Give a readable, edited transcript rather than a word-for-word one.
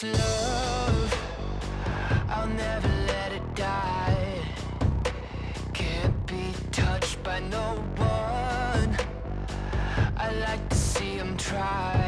this love, I'll never let it die. Can't be touched by no one, I like to see 'em try.